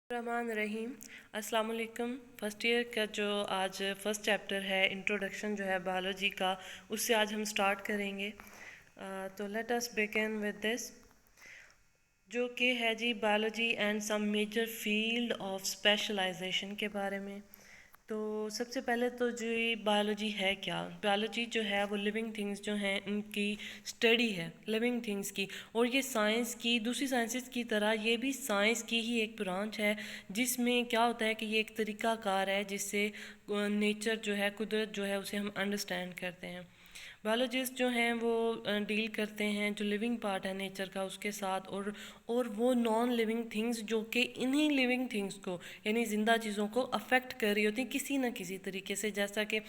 रहमान रहीम। अस्सलाम वालेकुम। First year का जो आज फर्स्ट चैप्टर है इंट्रोडक्शन जो है बायोलॉजी का, उससे आज हम स्टार्ट करेंगे। तो let us begin with this, जो कि है जी biology and some major field of specialization के बारे में। तो सबसे पहले तो जो ये बायोलॉजी है क्या, बायोलॉजी जो है वो लिविंग थिंग्स जो हैं उनकी स्टडी है, लिविंग थिंग्स की। और ये साइंस की, दूसरी साइंसेस की तरह ये भी साइंस की ही एक ब्रांच है, जिसमें क्या होता है कि ये एक तरीक़ाकार है जिससे नेचर जो है, कुदरत जो है, उसे हम अंडरस्टैंड करते हैं। बायोलॉजिस्ट जो हैं वो डील करते हैं जो लिविंग पार्ट है नेचर का उसके साथ, और वो नॉन लिविंग थिंग्स जो कि इन्हीं लिविंग थिंग्स को, यानी ज़िंदा चीज़ों को अफेक्ट कर रही होती हैं किसी न किसी तरीके से। जैसा कि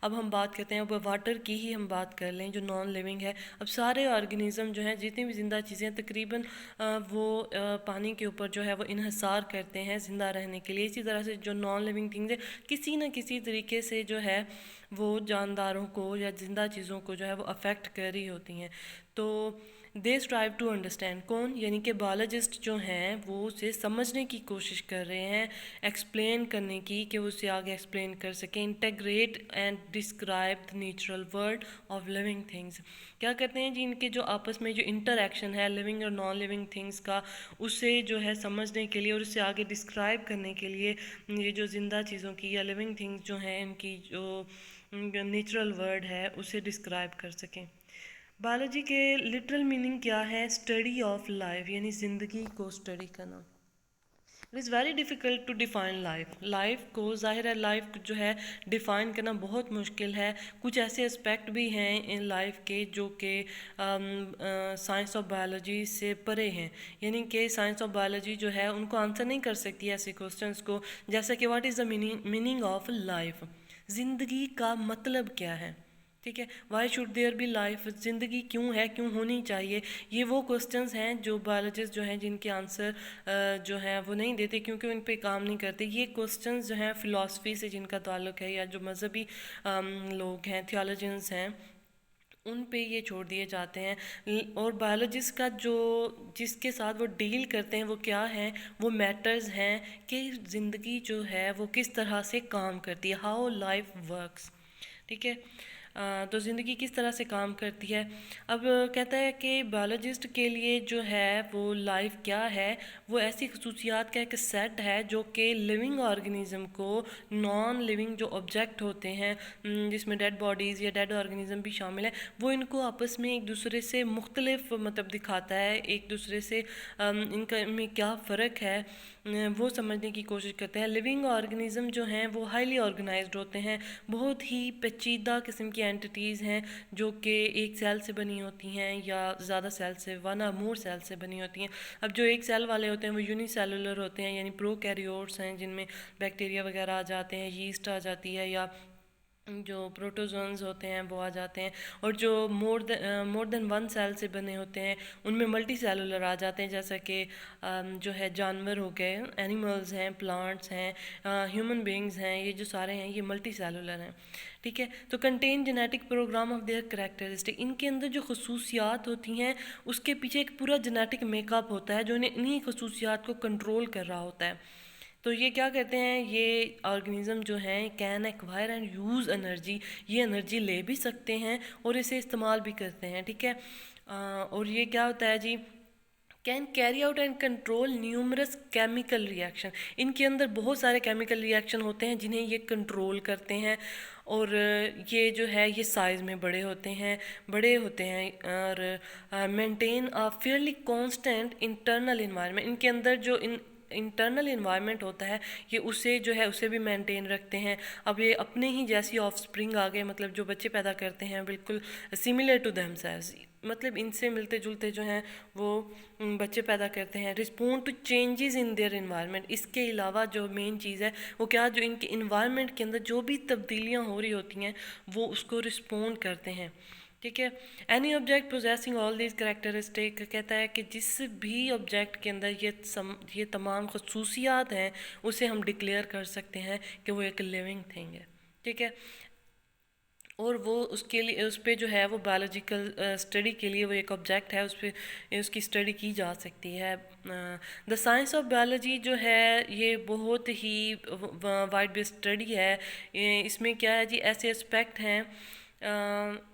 अब हम बात करते हैं, अब वाटर की ही हम बात कर लें जो नॉन लिविंग है। अब सारे ऑर्गेनिज्म जो हैं, जितनी भी ज़िंदा चीज़ें तकरीबन वो पानी के ऊपर जो है वो इन्हसार करते हैं ज़िंदा रहने के लिए। इसी तरह से जो नॉन लिविंग थिंग्स है किसी न किसी तरीके से जो है वो जानदारों को या ज़िंदा चीज़ों को जो है वो अफेक्ट कर रही होती हैं। तो दे स्ट्राइव टू अंडरस्टैंड, कौन, यानी कि बायोलॉजिस्ट जो हैं वो उसे समझने की कोशिश कर रहे हैं, एक्सप्लेन करने की, कि वो उसे आगे एक्सप्लेन कर सकें। Integrate and describe the natural world of living things. क्या करते हैं जी, इनके जो आपस में जो इंटरैक्शन है लिविंग और नॉन लिविंग थिंग्स का, उसे जो है समझने के लिए और उसे आगे डिस्क्राइब करने के लिए ये जो ज़िंदा चीज़ों की या लिविंग थिंग्स जो हैं इनकी जो नेचुरल वर्ड है उसे डिस्क्राइब कर सकें। बायोलॉजी के लिटरल मीनिंग क्या है? स्टडी ऑफ लाइफ, यानी ज़िंदगी को स्टडी करना। It is very difficult to define life. Life को, ज़ाहिर है लाइफ जो है डिफ़ाइन करना बहुत मुश्किल है। कुछ ऐसे एस्पेक्ट भी हैं इन लाइफ के जो कि साइंस ऑफ बायोलॉजी से परे हैं, यानी कि साइंस ऑफ बायोलॉजी जो है उनको आंसर नहीं कर सकती ऐसे क्वेश्चंस को, जैसे कि what is the meaning of life, ज़िंदगी का मतलब क्या है। ठीक है, why should there be life, ज़िंदगी क्यों है, क्यों होनी चाहिए। ये वो क्वेश्चंस हैं जो बायोलॉजिस्ट जो हैं जिनके आंसर जो हैं वो नहीं देते, क्योंकि उन पे काम नहीं करते। ये क्वेश्चंस जो हैं फ़िलासफ़ी से जिनका ताल्लुक़ है, या जो मज़हबी लोग हैं, थियोलॉजियंस हैं, उन पे ये छोड़ दिए जाते हैं। और बायोलॉजिस्ट का जो, जिसके साथ वो डील करते हैं वो क्या है, वो मैटर्स हैं कि ज़िंदगी जो है वो किस तरह से काम करती है, हाउ लाइफ वर्क्स। ठीक है, तो ज़िंदगी किस तरह से काम करती है। अब कहता है कि बायोलॉजिस्ट के लिए जो है वो लाइफ क्या है, वो ऐसी खसूसियात का एक सेट है जो कि लिविंग ऑर्गेनिज़म को, नॉन लिविंग जो ऑब्जेक्ट होते हैं जिसमें डेड बॉडीज़ या डेड ऑर्गेनिज़म भी शामिल है, वो इनको आपस में एक दूसरे से मुख्तलिफ मतलब दिखाता है, एक दूसरे से इनका में क्या फ़र्क है वो समझने की कोशिश करते हैं। लिविंग ऑर्गेनिज़म जो हैं वो हाईली ऑर्गेनाइज्ड होते हैं, बहुत ही पेचीदा किस्म की एंटिटीज़ हैं जो कि एक सेल से बनी होती हैं या ज़्यादा सेल से, वन और मोर सेल से बनी होती हैं। अब जो एक सेल वाले होते हैं वो यूनिसेलुलर होते हैं, यानी प्रोकैरियोट्स हैं जिनमें बैक्टीरिया वगैरह आ जाते हैं, यीस्ट आ जाती है, या जो प्रोटोजोन्स होते हैं वो आ जाते हैं। और जो मोर देन वन सेल से बने होते हैं उनमें मल्टी सेलुलर आ जाते हैं, जैसा कि जो है जानवर हो गए, एनिमल्स हैं, प्लांट्स हैं, ह्यूमन बीइंग्स हैं, ये जो सारे हैं ये मल्टी सेलुलर हैं। ठीक है, तो contain genetic program of their characteristic, इनके अंदर जो खसूसियात होती हैं उसके पीछे एक पूरा जेनेटिक मेकअप होता है जो इन्हें इन्हीं खसूसियात को कंट्रोल कर रहा होता है। तो ये क्या कहते हैं, ये ऑर्गेनिज़म जो हैं can acquire and use energy, ये एनर्जी ले भी सकते हैं और इसे इस्तेमाल भी करते हैं। ठीक है, और ये क्या होता है जी, can carry out and control numerous chemical reaction, इनके अंदर बहुत सारे केमिकल रिएक्शन होते हैं जिन्हें ये कंट्रोल करते हैं। और ये जो है ये साइज़ में बड़े होते हैं और maintain a fairly constant internal environment, इनके अंदर जो इंटरनल इन्वायरमेंट होता है ये उसे जो है उसे भी मेंटेन रखते हैं। अब ये अपने ही जैसी ऑफ स्प्रिंग आ गए, मतलब जो बच्चे पैदा करते हैं बिल्कुल सिमिलर टू देमसेल्व्स, मतलब इनसे मिलते जुलते जो हैं वो बच्चे पैदा करते हैं। Respond to changes in their environment, इसके अलावा जो मेन चीज़ है वो क्या, जो इनके इन्वायरमेंट के अंदर जो भी तब्दीलियाँ हो रही होती हैं वो उसको रिस्पोंड करते हैं। ठीक है, any object possessing all these characteristic, कहता है कि जिस भी ऑब्जेक्ट के अंदर ये तमाम खसूसियात हैं उसे हम डिक्लेयर कर सकते हैं कि वो एक लिविंग थिंग है। ठीक है, और वो उसके लिए उस पे जो है वो बायोलॉजिकल स्टडी के लिए वो एक ऑब्जेक्ट है, उस पर उसकी स्टडी की जा सकती है। द साइंस ऑफ बायोलॉजी जो है ये बहुत ही वाइड बेस्ड स्टडी है। इसमें क्या है जी, ऐसे एस्पेक्ट हैं,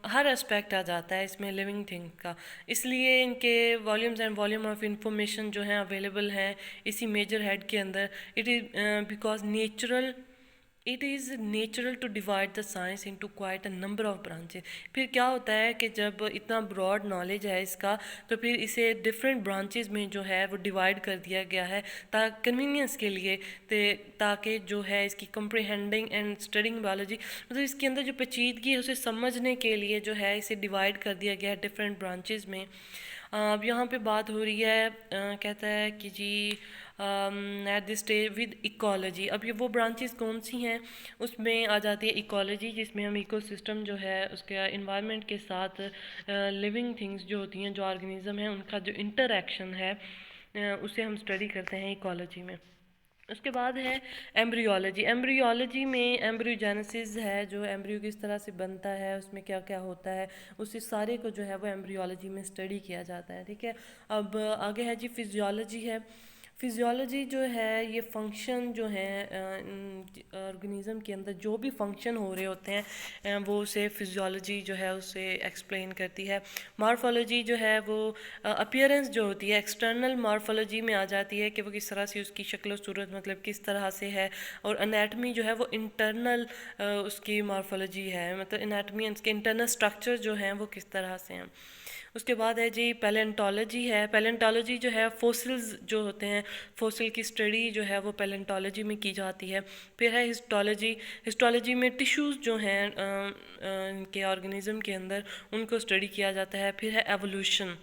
हर एस्पेक्ट आ जाता है इसमें लिविंग थिंग का, इसलिए इनके volumes and volume of information जो हैं अवेलेबल हैं इसी मेजर हेड के अंदर। It is because natural it is natural to divide the science into quite a number of branches. फिर क्या होता है कि जब इतना ब्रॉड नॉलेज है इसका, तो फिर इसे डिफरेंट ब्रांचेस में जो है वो डिवाइड कर दिया गया है कन्वीनियंस के लिए, ताकि जो है इसकी कंप्रीहेंडिंग एंड स्टडिंग बायोलॉजी, मतलब इसके अंदर जो पेचीदगी है उसे समझने के लिए जो है इसे डिवाइड कर दिया गया है डिफरेंट ब्रांचेस में। अब यहाँ पे बात हो रही है, कहता है कि जी at this stage with ecology. अब ये वो ब्रांचेस कौन सी हैं, उसमें आ जाती है इकोलॉजी, जिसमें हम इकोसिस्टम जो है उसके इन्वायरमेंट के साथ लिविंग थिंग्स जो होती हैं, जो ऑर्गेनिज्म हैं, उनका जो इंटरैक्शन है उसे हम स्टडी करते हैं इकोलॉजी में। उसके बाद है एम्ब्रियोलॉजी। एम्ब्रियोलॉजी में एम्ब्रियोजेनेसिस है, जो एम्ब्रियो किस तरह से बनता है, उसमें क्या क्या होता है, उसी सारे को जो है वो एम्ब्रियोलॉजी में स्टडी किया जाता है। ठीक है, अब आगे है जी फिजियोलॉजी है। फिजियोलॉजी जो है ये फंक्शन जो है ऑर्गेनिज्म के अंदर जो भी फंक्शन हो रहे होते हैं वो उसे फिजियोलॉजी जो है उसे एक्सप्लेन करती है। मॉर्फोलॉजी जो है वो अपीयरेंस जो होती है एक्सटर्नल मॉर्फोलॉजी में आ जाती है कि वो किस तरह से उसकी शक्ल और सूरत मतलब किस तरह से है, और एनाटमी जो है वो इंटरनल उसकी मॉर्फोलॉजी है, मतलब एनाटमी उसके इंटरनल स्ट्रक्चर जो हैं वो किस तरह से हैं। उसके बाद है जी पैलेंटोलॉजी है। पैलेंटोलॉजी जो है फोसिल्स जो होते हैं, फोसिल की स्टडी जो है वो पैलेंटोलॉजी में की जाती है। फिर है हिस्टोलॉजी। हिस्टोलॉजी में टिश्यूज़ जो हैं इनके ऑर्गेनिज्म के अंदर उनको स्टडी किया जाता है। फिर है एवोल्यूशन।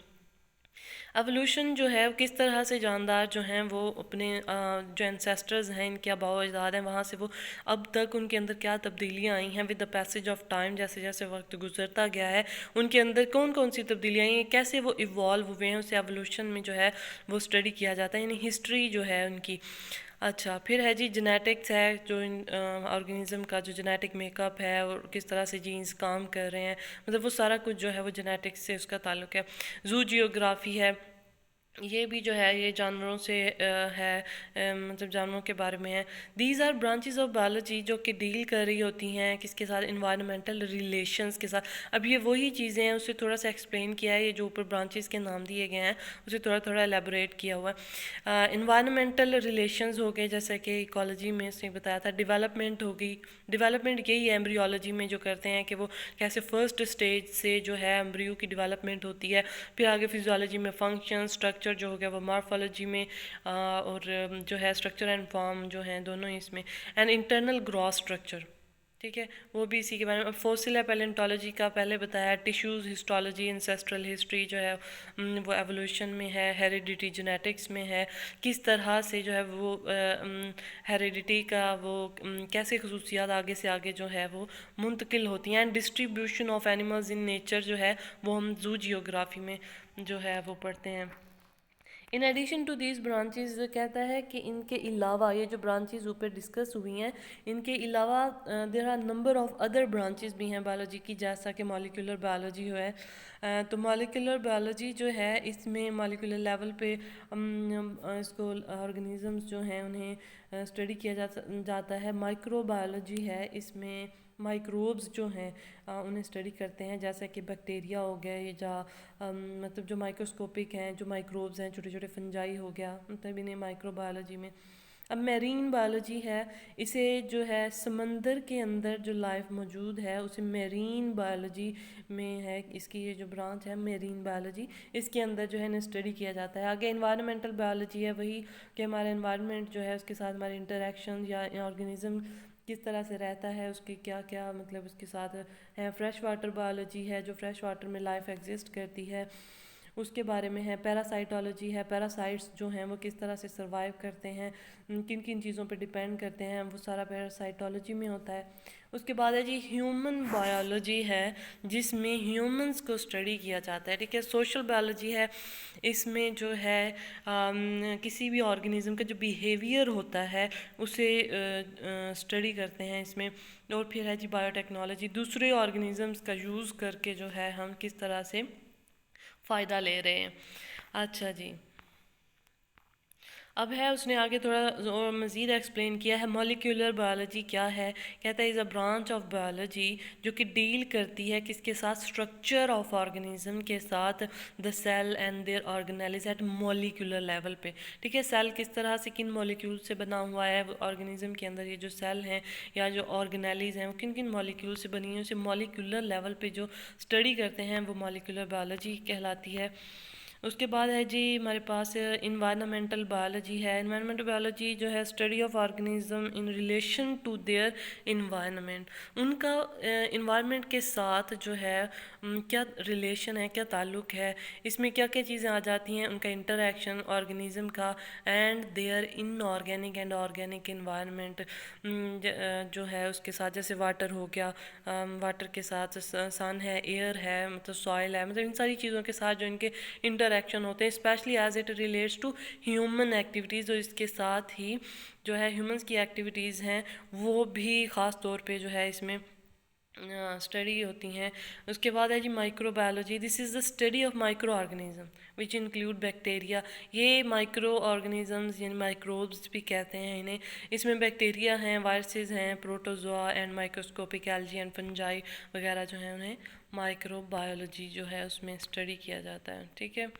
एवोल्यूशन जो है किस तरह से जानदार जो हैं वो अपने जो एंसेस्टर्स हैं, इनके आबाओ अजदाद हैं, वहाँ से वो अब तक उनके अंदर क्या तब्दीलियाँ आई हैं with the passage of time, जैसे जैसे वक्त गुजरता गया है उनके अंदर कौन कौन सी तब्दीलियाँ आई हैं, कैसे वो इवॉल्व हुए हैं, उसे एवोल्यूशन में जो है वो स्टडी किया जाता है, यानी हिस्ट्री जो है उनकी। अच्छा, फिर है जी जेनेटिक्स है, जो ऑर्गेनिज्म का जो जेनेटिक मेकअप है और किस तरह से जीन्स काम कर रहे हैं, मतलब वो सारा कुछ जो है वो जेनेटिक्स से उसका ताल्लुक है। जू जियोग्राफी है, ये भी जो है ये जानवरों से है, मतलब जानवरों के बारे में है। These are branches of biology जो कि डील कर रही होती हैं किसके साथ, इन्वायरमेंटल रिलेशंस के साथ। अब ये वही चीज़ें हैं, उसे थोड़ा सा एक्सप्लेन किया है, ये जो ऊपर ब्रांचेस के नाम दिए गए हैं उसे थोड़ा थोड़ा एलेबोरेट किया हुआ है। इन्वायरमेंटल रिलेशंस हो गए, जैसे कि इकोलॉजी में इसने बताया था। डेवलपमेंट होगी, डेवलपमेंट यही है एम्ब्रियोलॉजी में जो करते हैं कि वो कैसे फर्स्ट स्टेज से जो है एम्ब्रियो की डेवलपमेंट होती है। फिर आगे फिजियोलॉजी में फंक्शन स्ट्रक्चर जो हो गया वो मॉर्फोलॉजी में, और जो है स्ट्रक्चर एंड फॉर्म जो हैं दोनों ही इसमें, एंड इंटरनल ग्रॉस स्ट्रक्चर। ठीक है, वो भी इसी के बारे में। फोसिल है पैलेंटोलॉजी का पहले बताया। टिश्यूज़ हिस्टोलॉजी, इंसेस्ट्रल हिस्ट्री जो है वो एवोल्यूशन में है। हेरिडिटी जेनेटिक्स में है, किस तरह से जो है वो हेरिडिटी का वो कैसे खसूसियात आगे से आगे जो है वो मुंतकिल होती हैं। And distribution of animals in nature जो है वो हम जू जियोग्राफी में जो है वो पढ़ते हैं। In addition to these branches कहता है कि इनके अलावा ये जो ब्रांचेस ऊपर डिस्कस हुई हैं, इनके अलावा there are number of other branches भी हैं बायोलॉजी की, जैसा कि मॉलिक्यूलर बायोलॉजी है। तो मॉलिक्यूलर बायोलॉजी जो है इसमें मॉलिक्यूलर लेवल पे इसको ऑर्गेनिजम्स जो हैं उन्हें स्टडी किया जाता है। माइक्रोबायोलॉजी है, इसमें माइक्रोब्स जो हैं उन्हें स्टडी करते हैं, जैसे कि बैक्टीरिया हो गया, ये मतलब जो माइक्रोस्कोपिक हैं जो माइक्रोब्स हैं, छोटे छोटे फंजाई हो गया, मतलब इन्हें माइक्रोबायोलॉजी में। अब मेरीन बायोलॉजी है, इसे जो है समंदर के अंदर जो लाइफ मौजूद है उसे मेरीन बायोलॉजी में है, इसकी ये जो ब्रांच है मेरीन बायोलॉजी, इसके अंदर जो है इन्हें स्टडी किया जाता है। आगे इन्वायरमेंटल बायोलॉजी है, वही कि हमारा इन्वायरमेंट जो है उसके साथ हमारे इंटरेक्शन या ऑर्गेनिज्म किस तरह से रहता है, उसके क्या क्या मतलब उसके साथ है। फ्रेश वाटर बायोलॉजी है, जो फ्रेश वाटर में लाइफ एग्जिस्ट करती है। उसके बारे में है। पैरासाइटोलॉजी है, पैरासाइट्स जो हैं वो किस तरह से सर्वाइव करते हैं, किन किन चीज़ों पे डिपेंड करते हैं, वो सारा पैरासाइटोलॉजी में होता है। उसके बाद है जी ह्यूमन बायोलॉजी है, जिसमें ह्यूमंस को स्टडी किया जाता है, ठीक है। सोशल बायोलॉजी है, इसमें जो है किसी भी ऑर्गेनिज्म का जो बिहेवियर होता है उसे स्टडी करते हैं इसमें। और फिर है जी बायोटेक्नोलॉजी, दूसरे ऑर्गेनिजम्स का यूज़ करके जो है हम किस तरह से फ़ायदा ले रहे हैं। अच्छा जी, अब है उसने आगे थोड़ा और मज़ीद एक्सप्लेन किया है मॉलिक्यूलर बायोलॉजी क्या है। कहता है is a branch of biology जो कि डील करती है किसके साथ, स्ट्रक्चर ऑफ ऑर्गेनिज्म के साथ, the cell and their organelles at molecular level पे, ठीक है। सेल किस तरह से किन मॉलिक्यूल से बना हुआ है, ऑर्गेनिज्म के अंदर ये जो सेल हैं या जो ऑर्गेनेलिज हैं वो किन किन मॉलिक्यूल से बनी है, उसे मॉलिक्यूलर लेवल पे जो स्टडी करते हैं वो मॉलिक्यूलर बायोलॉजी कहलाती है। उसके बाद है जी हमारे पास इन्वायरमेंटल बायोलॉजी है। इन्वायरमेंटल बायोलॉजी जो है study of organism in relation to their environment, उनका इन्वायरमेंट के साथ जो है क्या रिलेशन है, क्या ताल्लुक़ है, इसमें क्या क्या चीज़ें आ जाती हैं, उनका इंटरेक्शन ऑर्गेनिज्म का and their inorganic and organic environment जो है उसके साथ, जैसे वाटर हो गया, वाटर के साथ सन है, एयर है, मतलब सॉइल है, मतलब इन सारी चीज़ों के साथ जो इनके इंटरेक्शन होते हैं, specially as it relates to human activities. और इसके साथ ही जो है ह्यूमंस की एक्टिविटीज़ हैं वो भी ख़ास तौर पे जो है इसमें स्टडी होती हैं। उसके बाद है जी microbiology, this is the study of micro organism which include bacteria. ये माइक्रो ऑर्गेनिजम्स यानी माइक्रोब्स भी कहते हैं इन्हें। इसमें बैक्टीरिया हैं, वायरसेस हैं, protozoa and microscopic algae and fungi वगैरह जो हैं उन्हें माइक्रोबायोलॉजी जो है उसमें स्टडी किया जाता है, ठीक है।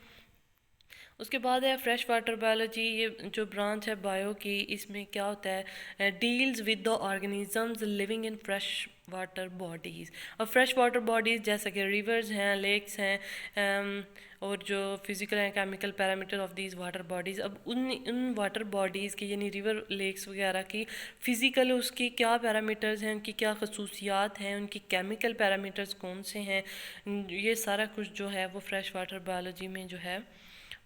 उसके बाद है फ्रेश वाटर बायोलॉजी, ये जो ब्रांच है बायो की, इसमें क्या होता है, deals with the organisms living in fresh water bodies. और फ्रेश वाटर बॉडीज़ जैसे कि रिवर्स हैं, लेक्स हैं, और जो physical and chemical parameter of these water bodies. अब उन वाटर बॉडीज़ की यानी रिवर लेक्स वगैरह की फ़िज़िकल उसकी क्या पैरामीटर्स हैं, उनकी क्या खसूसियात हैं, उनकी केमिकल पैरामीटर्स कौन से हैं, ये सारा कुछ जो है वो फ्रेश वाटर बायोलॉजी में जो है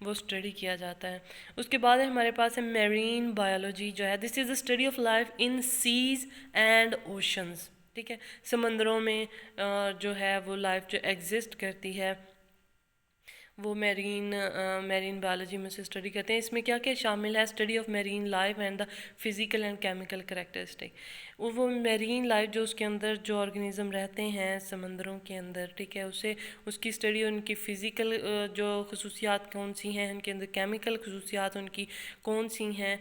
वो स्टडी किया जाता है। उसके बाद हमारे पास है मेरीन बायोलॉजी जो है, this is the study of life in seas and oceans, ठीक है। समंदरों में जो है वो लाइफ जो एग्जिस्ट करती है वो मेरीन बायोलॉजी में से स्टडी करते हैं। इसमें क्या क्या शामिल है, study of marine life and the physical and chemical characteristic. वो मेरीन लाइफ जो उसके अंदर जो ऑर्गेनिज्म रहते हैं समंदरों के अंदर, ठीक है, उसे उसकी स्टडी, उनकी फ़िज़िकल जो खसूसियात कौन सी हैं, उनके अंदर केमिकल खसूसियात उनकी कौन सी हैं,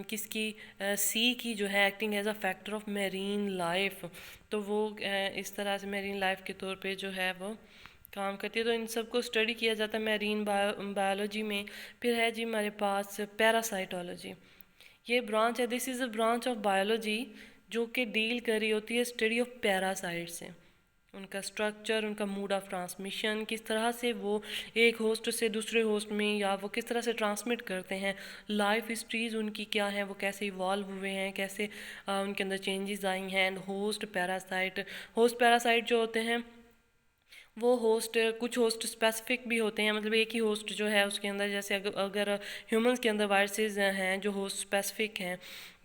किसकी सी की जो है acting as a factor of marine life, तो वो इस तरह से मेरीन लाइफ के तौर पे जो है वो काम करती है। तो इन सब को स्टडी किया जाता है मेरीन बायोलॉजी में। फिर है जी हमारे पास पैरासाइटोलॉजी, ये ब्रांच है, this is a branch of biology जो कि डील कर रही होती है स्टडी ऑफ पैरासाइट से, उनका स्ट्रक्चर, उनका मोड ऑफ ट्रांसमिशन, किस तरह से वो एक होस्ट से दूसरे होस्ट में या वो किस तरह से ट्रांसमिट करते हैं, लाइफ हिस्ट्रीज उनकी क्या है, वो कैसे इवॉल्व हुए हैं, कैसे उनके अंदर चेंजेस आई हैं। एंड होस्ट पैरासाइट जो होते हैं वो होस्ट, कुछ होस्ट स्पेसिफिक भी होते हैं, मतलब एक ही होस्ट जो है उसके अंदर, जैसे अगर ह्यूमंस के अंदर वायरसेस हैं जो होस्ट स्पेसिफिक हैं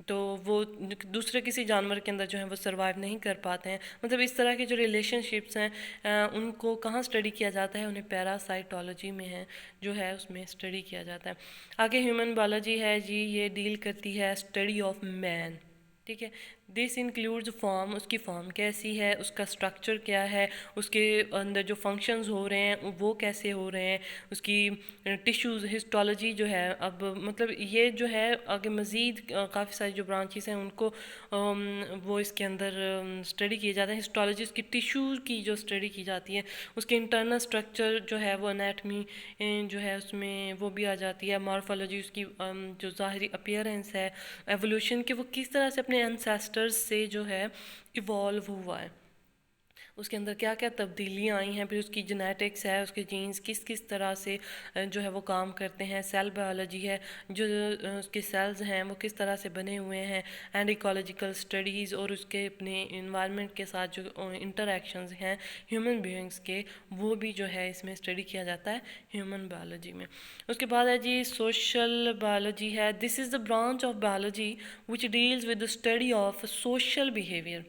तो वो दूसरे किसी जानवर के अंदर जो है वो सर्वाइव नहीं कर पाते हैं। मतलब इस तरह के जो रिलेशनशिप्स हैं उनको कहाँ स्टडी किया जाता है, उन्हें पैरासाइटोलॉजी में है जो है उसमें स्टडी किया जाता है। आगे ह्यूमन बायोलॉजी है जी, ये डील करती है स्टडी ऑफ मैन, ठीक है। दिस इंक्लूड्स फॉर्म, उसकी फॉर्म कैसी है, उसका स्ट्रक्चर क्या है, उसके अंदर जो फंक्शंस हो रहे हैं वो कैसे हो रहे हैं, उसकी टिश्यूज़ हिस्टोलॉजी जो है। अब मतलब ये जो है आगे मज़ीद काफ़ी सारी जो ब्रांचेस हैं उनको वो इसके अंदर स्टडी किए जाते हैं। हिस्टोलॉजी उसकी टिश्यू की जो स्टडी की जाती है, उसके इंटरनल स्ट्रक्चर जो है वो एनाटमी जो है उसमें वो भी आ जाती है। मॉर्फोलॉजी उसकी जो ज़ाहरी अपीयरेंस है, एवोल्यूशन के वो किस तरह से अपने एंसेस्टर्स से जो है इवॉल्व हुआ है, उसके अंदर क्या क्या तब्दीलियाँ आई हैं, फिर उसकी जेनेटिक्स है, उसके जीन्स किस किस तरह से जो है वो काम करते हैं, सेल बायोलॉजी है, जो उसके सेल्स हैं वो किस तरह से बने हुए हैं, एंड इकोलॉजिकल स्टडीज़ और उसके अपने इन्वायरमेंट के साथ जो इंटरेक्शंस हैं ह्यूमन बीइंग्स के, वो भी जो है इसमें स्टडी किया जाता है ह्यूमन बायोलॉजी में। उसके बाद है जी सोशल बायोलॉजी है। This is the branch of biology which deals with the study of social behaviour.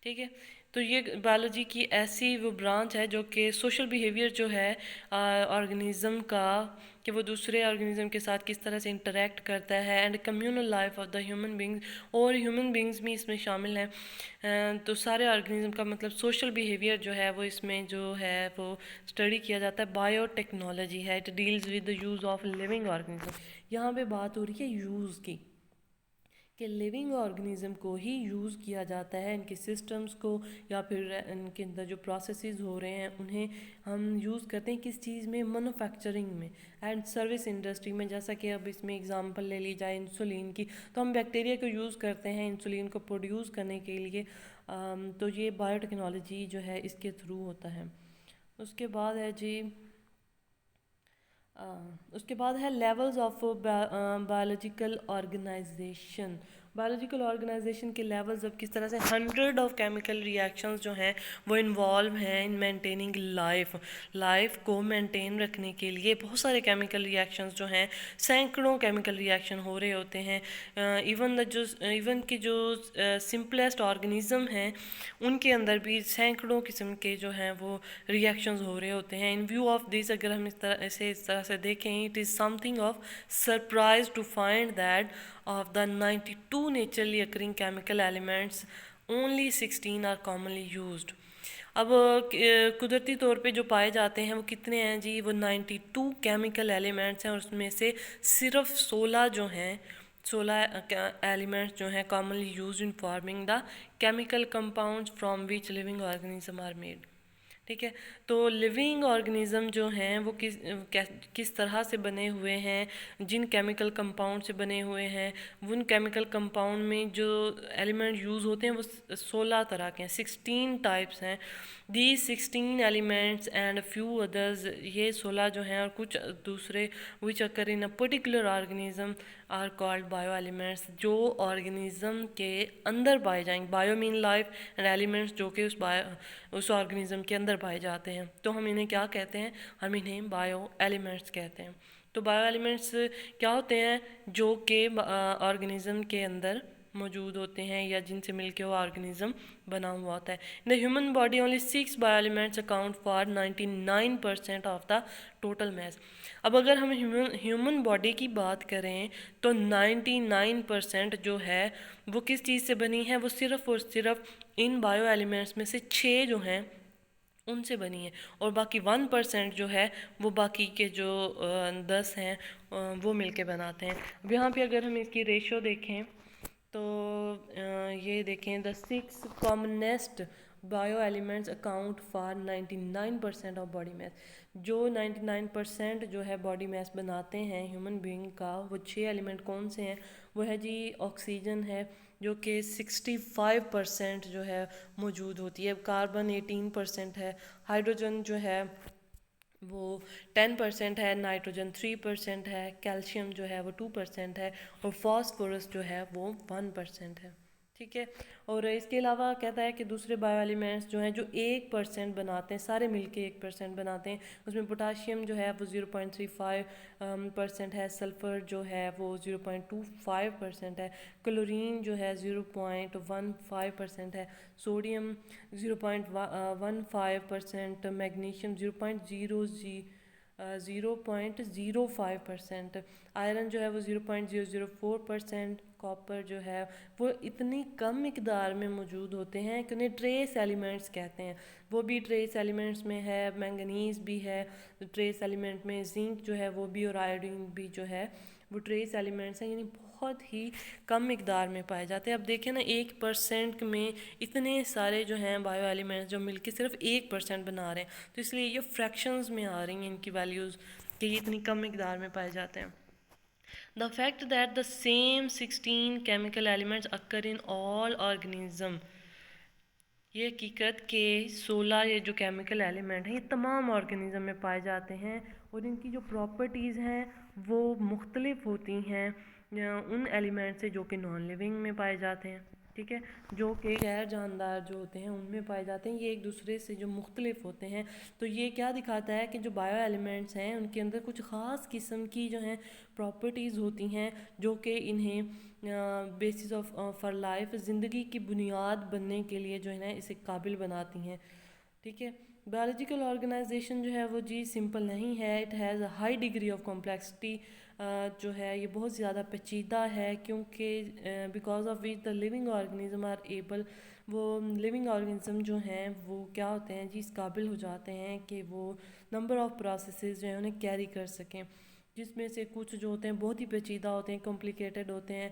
ठीक है, तो ये बायोलॉजी की ऐसी वो ब्रांच है जो कि सोशल बिहेवियर जो है ऑर्गेनिज़म का, कि वो दूसरे ऑर्गेनिज़म के साथ किस तरह से इंटरेक्ट करता है, and communal life of the human beings, और ह्यूमन बींग्स भी इसमें शामिल हैं। तो सारे ऑर्गेनिज़म का मतलब सोशल बिहेवियर जो है वो इसमें जो है वो स्टडी किया जाता है। बायोटेक्नोलॉजी है, it deals with the use of living organism. यहाँ पे बात हो रही है यूज़ की, कि लिविंग ऑर्गेनिज्म को ही यूज़ किया जाता है, इनके सिस्टम्स को या फिर इनके अंदर जो प्रोसेसेस हो रहे हैं उन्हें हम यूज़ करते हैं किस चीज़ में, मैन्युफैक्चरिंग में एंड सर्विस इंडस्ट्री में। जैसा कि अब इसमें एग्जांपल ले ली जाए इंसुलिन की, तो हम बैक्टीरिया को यूज़ करते हैं इंसुलिन को प्रोड्यूस करने के लिए। तो ये बायोटेक्नोलॉजी जो है इसके थ्रू होता है। उसके बाद है जी उसके बाद है levels of biological organisation. Biological organisation के लेवल्स अब किस तरह से 100 ऑफ केमिकल रिएक्शंस जो हैं वो इन्वॉल्व हैं इन मेंटेनिंग लाइफ को मेंटेन रखने के लिए बहुत सारे केमिकल रिएक्शंस जो हैं, सैकड़ों केमिकल रिएक्शन हो रहे होते हैं। इवन की जो सिंपलेस्ट ऑर्गेनिज्म हैं उनके अंदर भी सैकड़ों किस्म के जो हैं वो रिएक्शंस हो रहे होते हैं। इन व्यू ऑफ दिस अगर हम इस तरह से देखें, it is something of surprise to find that of the 92 naturally occurring chemical elements only 16 are commonly used. अब कुदरती तौर पे जो पाए जाते हैं वो कितने हैं जी, वो 92 केमिकल एलिमेंट्स हैं, और उसमें से सिर्फ 16 जो हैं, 16 एलिमेंट्स जो हैं commonly use in forming the chemical compounds from which living organism are made. ठीक है, तो लिविंग ऑर्गेनिज्म जो हैं वो किस तरह से बने हुए हैं, जिन केमिकल कंपाउंड से बने हुए हैं, उन केमिकल कंपाउंड में जो एलिमेंट यूज़ होते हैं वो 16 तरह के हैं, 16 टाइप्स हैं। The 16 elements and few others, ये 16 जो हैं और कुछ दूसरे which occur in a particular organism are called bio elements, जो ऑर्गेनिज्म के अंदर पाए जाएंगे। Bio mean life and elements जो कि उस ऑर्गेनिज्म के अंदर पाए जाते हैं, तो हम इन्हें क्या कहते हैं, हम इन्हें बायो एलिमेंट्स कहते हैं। तो बायो एलिमेंट्स क्या होते हैं, जो कि ऑर्गेनिज्म के अंदर मौजूद होते हैं या जिनसे मिलकर वो ऑर्गेनिज्म बना हुआ होता है। In the human body only 6 bio elements account for 99% of the total mess. अब अगर हम ह्यूमन बॉडी की बात करें तो 99% जो है वो किस चीज़ से बनी है, वो सिर्फ़ और सिर्फ इन बायो एलिमेंट्स में से 6 जो हैं उनसे बनी है, और बाकी 1% जो है वो बाकी के जो 10 हैं वो मिलके बनाते हैं। अब यहाँ पे अगर हम इसकी रेशो देखें तो ये देखें, the 6 commonest bio elements account for 99% of body mass. जो 99% जो है बॉडी मैस बनाते हैं ह्यूमन बीइंग का, वो 6 एलिमेंट कौन से हैं, वो है जी ऑक्सीजन है जो कि 65% जो है मौजूद होती है, कार्बन 18% है, हाइड्रोजन जो है वो 10% है, नाइट्रोजन 3% है, कैल्शियम जो है वो 2% है, और फॉस्फोरस जो है वो 1% है। ठीक है, और इसके अलावा कहता है कि दूसरे बायो एलिमेंट्स जो हैं जो 1% बनाते हैं, सारे मिलके 1% बनाते हैं, उसमें पोटाशियम जो है वो 0.35% है, सल्फ़र जो है वो 0.25% है, क्लोरीन जो है 0.15% है, सोडियम 0.15%, मैग्नीशियम 0.05%, आयरन जो है वो 0.004%, कॉपर जो है वो इतनी कम मिकदार में मौजूद होते हैं कि उन्हें ट्रेस एलिमेंट्स कहते हैं। वो भी ट्रेस एलिमेंट्स में है, मैंगनीज भी है ट्रेस एलिमेंट में, जिंक जो है वो भी, और आयोडीन भी जो है वो ट्रेस एलिमेंट्स हैं, यानी बहुत ही कम मिकदार में पाए जाते हैं। अब देखें ना, 1% में इतने सारे जो हैं बायो एलिमेंट्स जो मिलके सिर्फ 1% बना रहे हैं, तो इसलिए ये फ्रैक्शंस में आ रही हैं इनकी वैल्यूज़ कि ये इतनी कम मिकदार में पाए जाते हैं। The fact that the same 16 chemical elements occur in all organisms ये हकीकत के 16 ये जो केमिकल एलिमेंट हैं ये तमाम ऑर्गेनिज्म में पाए जाते हैं और इनकी जो प्रॉपर्टीज़ हैं वो मुख्तलिफ होती हैं उन एलिमेंट से जो कि नॉन लिविंग में पाए जाते हैं, ठीक है। जो कि गैर जानदार जो होते हैं उनमें पाए जाते हैं, ये एक दूसरे से जो मुख्तलिफ होते हैं। तो ये क्या दिखाता है कि जो बायो एलिमेंट्स हैं उनके अंदर कुछ ख़ास किस्म की जो हैं प्रॉपर्टीज़ होती हैं जो कि इन्हें बेसिस ऑफ फॉर लाइफ ज़िंदगी की बुनियाद बनने के लिए जो है ना इसे काबिल बनाती हैं, ठीक है। बायोलॉजिकल ऑर्गेनाइजेशन जो है वो जी सिंपल नहीं है, it has a high degree of complexity, जो है ये बहुत ज़्यादा पेचीदा है क्योंकि because of which the living organism are able, वो लिविंग ऑर्गेनिज्म जो हैं वो क्या होते हैं जी इस काबिल हो जाते हैं कि वो नंबर ऑफ़ प्रोसेसेस जो हैं उन्हें कैरी कर सकें, जिसमें से कुछ जो होते हैं बहुत ही पेचीदा होते हैं, कॉम्प्लिकेटेड होते हैं,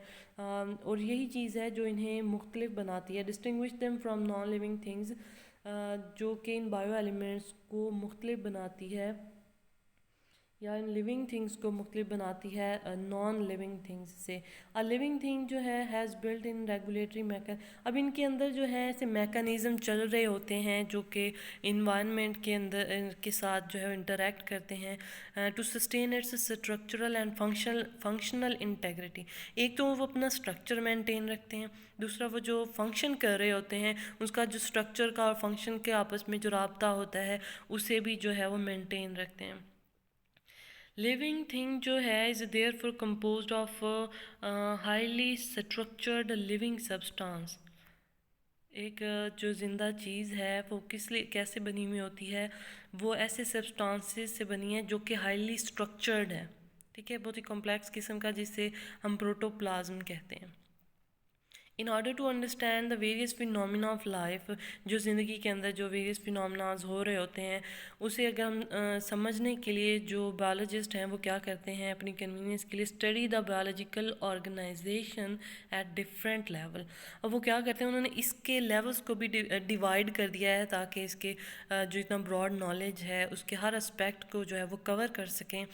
और यही चीज़ है जो इन्हें मुख्तलिफ बनाती है, distinguish them from non living things, जो कि इन बायो एलिमेंट्स को मुख्तलिफ बनाती है या इन लिविंग थिंग्स को मुख्तलिफ बनाती है नॉन लिविंग थिंग्स से। अ लिविंग थिंग जो है हैज़ बिल्ट इन रेगुलेटरी मैका, अब इनके अंदर जो है ऐसे मैकेनिज़्म चल रहे होते हैं जो कि इन्वायरमेंट के अंदर के साथ जो है इंटरेक्ट करते हैं to sustain its structural and functional integrity. एक तो वो अपना स्ट्रक्चर मेंटेन रखते हैं, दूसरा वो जो फंक्शन कर रहे होते हैं उसका जो स्ट्रक्चर का और फंक्शन के आपस में जो राब्ता होता है उसे भी जो है वो मेंटेन रखते हैं। लिविंग थिंग जो है is therefore compose of highly structured living substance. एक जो ज़िंदा चीज़ है वो किस लिए कैसे बनी हुई होती है, वो ऐसे सब्सटेंसेस से बनी है जो कि हाईली स्ट्रक्चर्ड है, ठीक है, बहुत ही कॉम्प्लेक्स किस्म का, जिसे हम प्रोटोप्लाज्म कहते हैं। In order to understand the various phenomena of life, जो ज़िंदगी के अंदर जो वेरियस फिनोमिनाज हो रहे होते हैं उसे अगर हम समझने के लिए जो बायोलॉजिस्ट हैं वो क्या करते हैं अपनी कन्वीनियंस के लिए, study the biological organisation at different level. अब वो क्या करते हैं उन्होंने इसके लेवल्स को भी डिवाइड कर दिया है ताकि इसके जो इतना ब्रॉड नॉलेज है उसके हर एस्पेक्ट को जो है वो कवर कर सकें।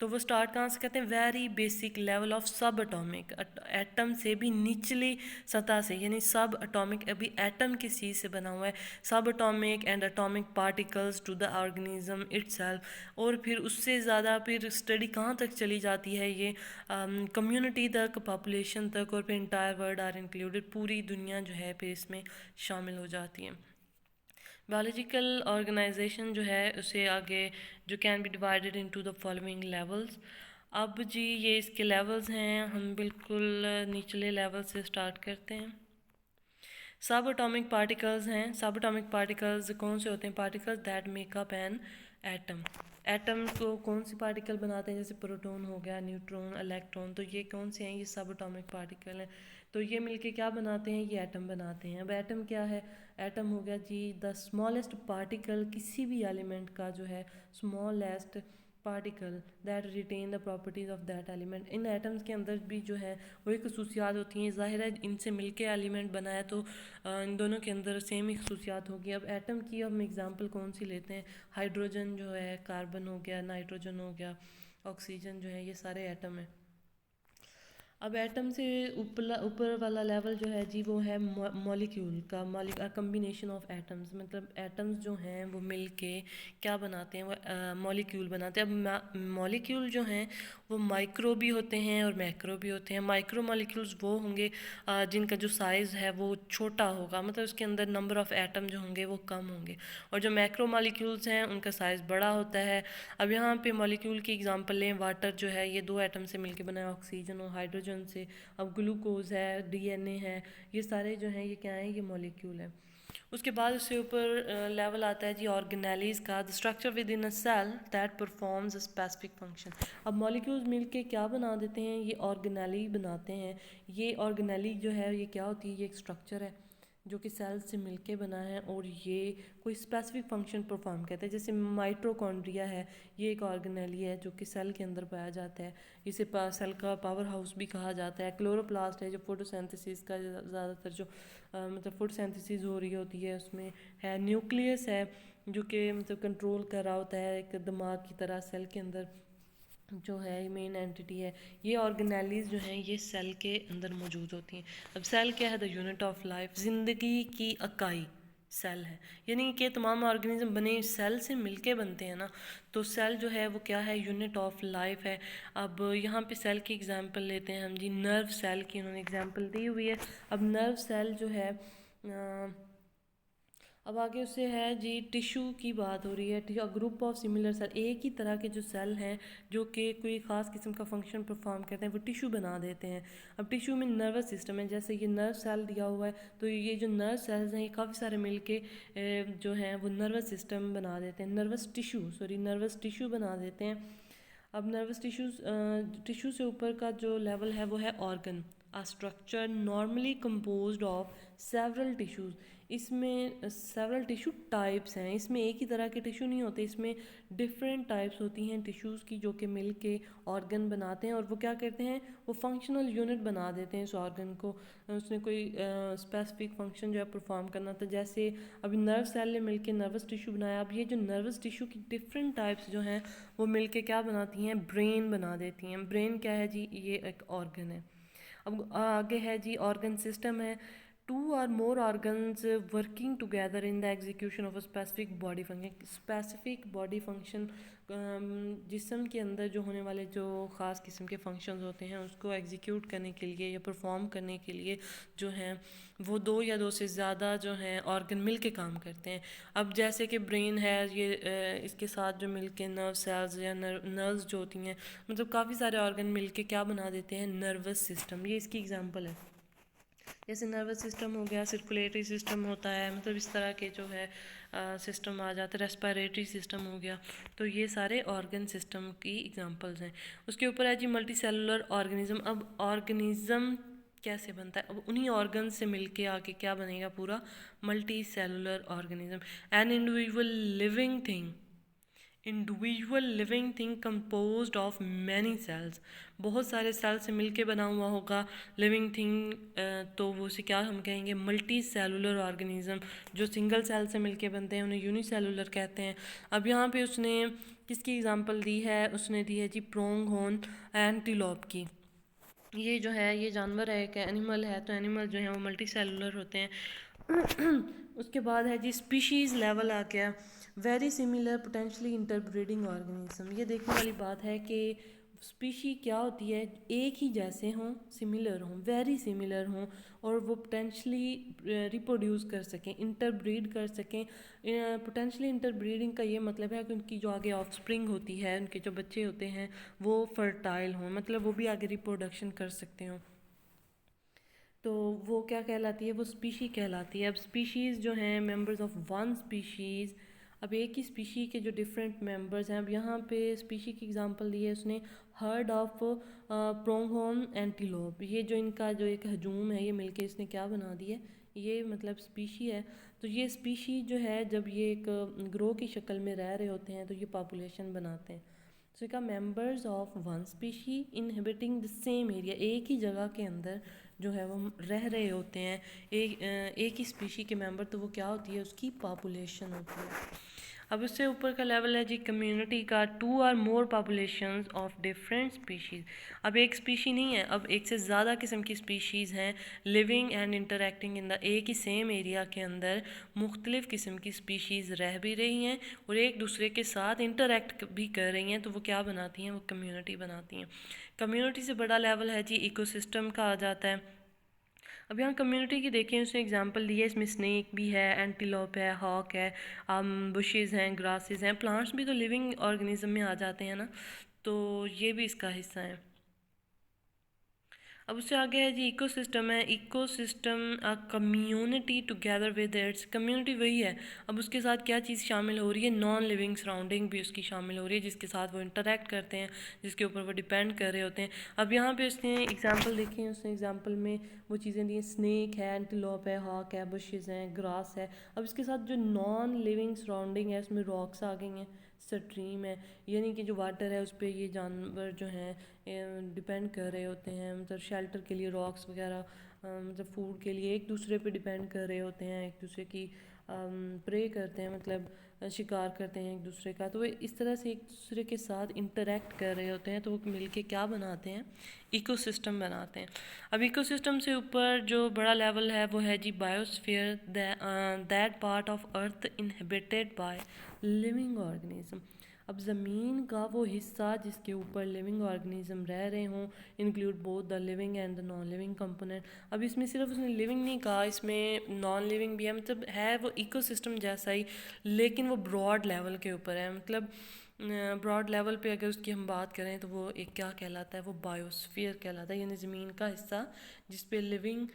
तो वो स्टार्ट कहाँ से करते हैं, वेरी बेसिक लेवल ऑफ सब एटॉमिक, एटम से भी निचली सतह से, यानी सब एटॉमिक, अभी एटम किस चीज़ से बना हुआ है, subatomic and atomic particles to the organism itself, और फिर उससे ज़्यादा फिर स्टडी कहाँ तक चली जाती है ये कम्युनिटी तक, पॉपुलेशन तक, और फिर इंटायर वर्ल्ड आर इंक्लूडेड, पूरी दुनिया जो है फिर इसमें शामिल हो जाती है। बायोलॉजिकल ऑर्गेनाइजेशन जो है उसे आगे जो can be divided into the following levels. अब जी ये इसके लेवल्स हैं, हम बिल्कुल निचले लेवल से स्टार्ट करते हैं। सब एटॉमिक पार्टिकल्स हैं, सब एटॉमिक पार्टिकल्स कौन से होते हैं, particles that make up an atom. Atom को कौन से पार्टिकल बनाते हैं, जैसे प्रोटॉन हो गया, न्यूट्रॉन, इलेक्ट्रॉन, तो ये कौन से हैं, ये सब एटॉमिक पार्टिकल हैं। तो ये मिलके क्या बनाते हैं, ये एटम बनाते हैं। अब एटम क्या है, एटम हो गया जी द स्मॉलेस्ट पार्टिकल, किसी भी एलिमेंट का जो है smallest particle that retain the properties of that element. इन एटम्स के अंदर भी जो है वही खसूसियात होती हैं, ज़ाहिर है इनसे मिलके एलिमेंट बनाया तो इन दोनों के अंदर सेम ही खसूसियात होगी। अब एटम की हम एग्जांपल कौन सी लेते हैं, हाइड्रोजन जो है, कार्बन हो गया, नाइट्रोजन हो गया, ऑक्सीजन जो है, ये सारे एटम हैं। अब एटम से ऊपर वाला लेवल जो है जी वो है मॉलिक्यूल का, कम्बिनेशन ऑफ एटम्स, मतलब एटम्स जो हैं वो मिल के क्या बनाते हैं, वो मॉलिक्यूल बनाते हैं। अब मॉलिक्यूल जो हैं वो माइक्रो भी होते हैं और मैक्रो भी होते हैं। माइक्रो मॉलिक्यूल्स वो होंगे जिनका जो साइज़ है वो छोटा होगा, मतलब उसके अंदर नंबर ऑफ़ एटम जो होंगे वो कम होंगे, और जो मैक्रो मॉलिक्यूल्स हैं उनका साइज़ बड़ा होता है। अब यहाँ पे मॉलिक्यूल की एग्जांपल लें, वाटर जो है ये 2 एटम से मिलके बना है, ऑक्सीजन और हाइड्रोजन से। अब ग्लूकोज है, डीएनए है, ये सारे जो हैं ये क्या हैं, ये मॉलिक्यूल है। उसके बाद उससे ऊपर लेवल आता है जी ऑर्गेनेलीज का, the structure within a cell that performs a specific function. अब मॉलिक्यूल्स मिलके क्या बना देते हैं, ये ऑर्गेनेली बनाते हैं। ये ऑर्गेनेली जो है ये क्या होती है, ये एक स्ट्रक्चर है जो कि सेल से मिलके बना है और ये कोई स्पेसिफिक फंक्शन परफॉर्म करता है। जैसे माइटोकॉन्ड्रिया है, ये एक ऑर्गेनेली है जो कि सेल के अंदर पाया जाता है, इसे सेल का पावर हाउस भी कहा जाता है। क्लोरोप्लास्ट है जो फोटोसिंथेसिस का ज़्यादातर जो मतलब फोटोसिंथेसिस हो रही होती है उसमें है। न्यूक्लियस है जो कि मतलब कंट्रोल कर रहा होता है, एक दिमाग की तरह सेल के अंदर जो है मेन एंटिटी है। ये ऑर्गेनेलीज जो हैं ये सेल के अंदर मौजूद होती हैं। अब सेल क्या है, द यूनिट ऑफ लाइफ, ज़िंदगी की इकाई, सेल है, यानी कि तमाम ऑर्गेनिज्म बने सेल से मिलके बनते हैं ना, तो सेल जो है वो क्या है, यूनिट ऑफ लाइफ है। अब यहाँ पे सेल की एग्जांपल लेते हैं हम जी, नर्व सेल की उन्होंने एग्जांपल दी हुई है। अब नर्व सेल जो है अब आगे उससे है जी, टिश्यू की बात हो रही है, ग्रुप ऑफ सिमिलर सेल, एक ही तरह के जो सेल हैं जो कि कोई ख़ास किस्म का फंक्शन परफॉर्म करते हैं, वो टिश्यू बना देते हैं। अब टिश्यू में नर्वस सिस्टम है, जैसे ये नर्व सेल दिया हुआ है, तो ये जो नर्व सेल्स हैं ये काफ़ी सारे मिलके जो हैं वो नर्वस सिस्टम बना देते हैं, नर्वस टिश्यू बना देते हैं। अब नर्वस टिश्यू से ऊपर का जो लेवल है वो है organ, a structure normally composed of several tissues. इसमें सेवरल टिश्यू टाइप्स हैं, इसमें एक ही तरह के टिश्यू नहीं होते, इसमें डिफरेंट टाइप्स होती हैं टिश्यूज़ की, जो कि मिल के ऑर्गन बनाते हैं। और वो क्या करते हैं, वो फंक्शनल यूनिट बना देते हैं इस ऑर्गन को। उसने कोई स्पेसिफिक फंक्शन जो है परफॉर्म करना, तो जैसे अभी नर्व सेल ने मिल के नर्वस टिश्यू बनाया। अब ये जो नर्वस टिश्यू की डिफरेंट टाइप्स जो हैं वो मिल के क्या बनाती हैं, ब्रेन बना देती हैं। ब्रेन क्या है जी, ये एक ऑर्गन है। अब आगे है जी, ऑर्गन सिस्टम है, two or more organs working together in the execution of a specific body function. Specific body function, जिस्म के अंदर जो होने वाले जो ख़ास किस्म के फंक्शंस होते हैं उसको एग्जीक्यूट करने के लिए या परफॉर्म करने के लिए जो हैं वो दो या दो से ज़्यादा जो हैं ऑर्गन मिल के काम करते हैं। अब जैसे कि ब्रेन है, ये इसके साथ जो मिल के नर्व सेल्स या नर्व्स जो होती हैं, मतलब काफ़ी सारे ऑर्गन मिल के क्या बना देते हैं, नर्वस सिस्टम। ये इसकी एग्जांपल है। जैसे नर्वस सिस्टम हो गया, सर्कुलेटरी सिस्टम होता है, मतलब इस तरह के जो है सिस्टम आ जाते हैं, रेस्पिरेटरी सिस्टम हो गया। तो ये सारे ऑर्गन सिस्टम की एग्जांपल्स हैं। उसके ऊपर है जी मल्टी सेलुलर ऑर्गेनिज्म। अब ऑर्गेनिज्म कैसे बनता है, अब उन्हीं ऑर्गन से मिलके आके क्या बनेगा, पूरा multi cellular organism. An individual living thing composed of many cells. बहुत सारे सेल से मिलके बना हुआ होगा लिविंग थिंग, तो वो उसे क्या हम कहेंगे, मल्टी सेलुलर ऑर्गेनिज्म। जो सिंगल सेल से मिलके बनते हैं उन्हें यूनिसेलुलर कहते हैं। अब यहाँ पे उसने किसकी एग्जांपल दी है, उसने दी है जी प्रोंग हॉर्न एंटीलोप की। ये जो है ये जानवर है, एक एनिमल है, तो एनिमल जो है वो मल्टी सेलुलर होते हैं। उसके बाद है जी स्पीशीज़ लेवल आ गया, very similar potentially interbreeding organism. ये देखने वाली बात है कि स्पीशी क्या होती है, एक ही जैसे हों, सिमिलर हों, वेरी सिमिलर हों, और वो पोटेंशली रिप्रोड्यूस कर सकें, इंटरब्रीड कर सकें। पोटेंशली इंटरब्रीडिंग का ये मतलब है कि उनकी जो आगे ऑफस्प्रिंग होती है, उनके जो बच्चे होते हैं वो फर्टाइल हों, मतलब वो भी आगे रिप्रोडक्शन कर सकते हों, तो वो क्या कहलाती है, वो स्पीशी कहलाती है। अब स्पीशीज़ जो हैं मेंबर्स ऑफ वन स्पीशीज़। अब एक ही स्पीशी के जो डिफरेंट मेंबर्स हैं, अब यहाँ पे स्पीशी की एग्जांपल दी है उसने, हर्ड ऑफ प्रोंगहोर्न एंटीलोप। ये जो इनका जो एक हजूम है, ये मिलके इसने क्या बना दिया, ये मतलब स्पीशी है। तो ये स्पीशी जो है जब ये एक ग्रोह की शक्ल में रह रहे होते हैं तो ये पॉपुलेशन बनाते हैं। तो इसका members of one species inhibiting the same area, एक ही जगह के अंदर जो है वो रह रहे होते हैं, एक ही स्पीशी के मेंबर, तो वो क्या होती है, उसकी पॉपुलेशन होती है। अब उससे ऊपर का लेवल है जी कम्युनिटी का, to or more populations of different species. अब एक स्पीशी नहीं है, अब एक से ज़्यादा किस्म की स्पीशीज़ हैं living and interacting in the, एक ही सेम एरिया के अंदर मुख्तलिफ़ किस्म की स्पीशीज़ रह भी रही हैं और एक दूसरे के साथ इंटरेक्ट भी कर रही हैं, तो वो क्या बनाती हैं, वो कम्युनिटी बनाती हैं। कम्युनिटी से बड़ा लेवल है जी इकोसिस्टम का आ जाता है। अब यहाँ कम्युनिटी की देखें, उसने एग्जांपल दी है, इसमें स्नेक भी है, एंटीलोप है, हॉक है, बुशेज़ हैं, ग्रासेस हैं, प्लांट्स भी तो लिविंग ऑर्गेनिज्म में आ जाते हैं ना, तो ये भी इसका हिस्सा है। अब उससे आगे है जी इकोसिस्टम है। Ecosystem a community together with its, community वही है, अब उसके साथ क्या चीज़ शामिल हो रही है, नॉन लिविंग सराउंडिंग भी उसकी शामिल हो रही है, जिसके साथ वो इंटरेक्ट करते हैं, जिसके ऊपर वो डिपेंड कर रहे होते हैं। अब यहाँ पे उसने एग्जांपल देखी है, उसने एग्जांपल में वो चीज़ें दी हैं, स्नेक है, एंटीलोप है, हॉक है, बुशेज़ हैं, ग्रास है। अब इसके साथ जो नॉन लिविंग सराउंडिंग है उसमें रॉक्स आ गई हैं, स्ट्रीम है, यानी कि जो वाटर है उस पर ये जानवर जो हैं डिपेंड कर रहे होते हैं, मतलब शेल्टर के लिए रॉक्स वगैरह मतलब फूड के लिए एक दूसरे पे डिपेंड कर रहे होते हैं, एक दूसरे की प्रे करते हैं, मतलब शिकार करते हैं एक दूसरे का, तो वो इस तरह से एक दूसरे के साथ इंटरेक्ट कर रहे होते हैं, तो वो मिलके क्या बनाते हैं, इकोसिस्टम बनाते हैं। अब इकोसिस्टम से ऊपर जो बड़ा लेवल है वो है जी biosphere, that part of earth inhabited by living organism. अब ज़मीन का वो हिस्सा जिसके ऊपर लिविंग ऑर्गेनिज्म रह रहे हों, include both the living and the non living component. अब इसमें सिर्फ उसने लिविंग नहीं कहा, इसमें नॉन लिविंग भी है, मतलब है वो इकोसिस्टम जैसा ही, लेकिन वो ब्रॉड लेवल के ऊपर है। मतलब ब्रॉड लेवल पे अगर उसकी हम बात करें तो वो एक क्या कहलाता है, वो बायोस्फीयर कहलाता है, यानी ज़मीन का हिस्सा जिस पे लिविंग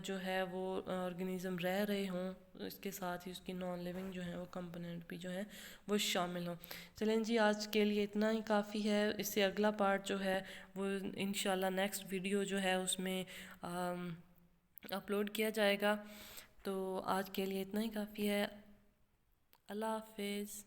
जो है वो ऑर्गेनिज्म रह रहे हों, इसके साथ ही उसकी नॉन लिविंग जो है वो कंपोनेंट भी जो है वो शामिल हों। चलें जी, आज के लिए इतना ही काफ़ी है। इससे अगला पार्ट जो है वो इंशाल्लाह नेक्स्ट वीडियो जो है उसमें अपलोड किया जाएगा। तो आज के लिए इतना ही काफ़ी है। अल्लाह हाफिज़।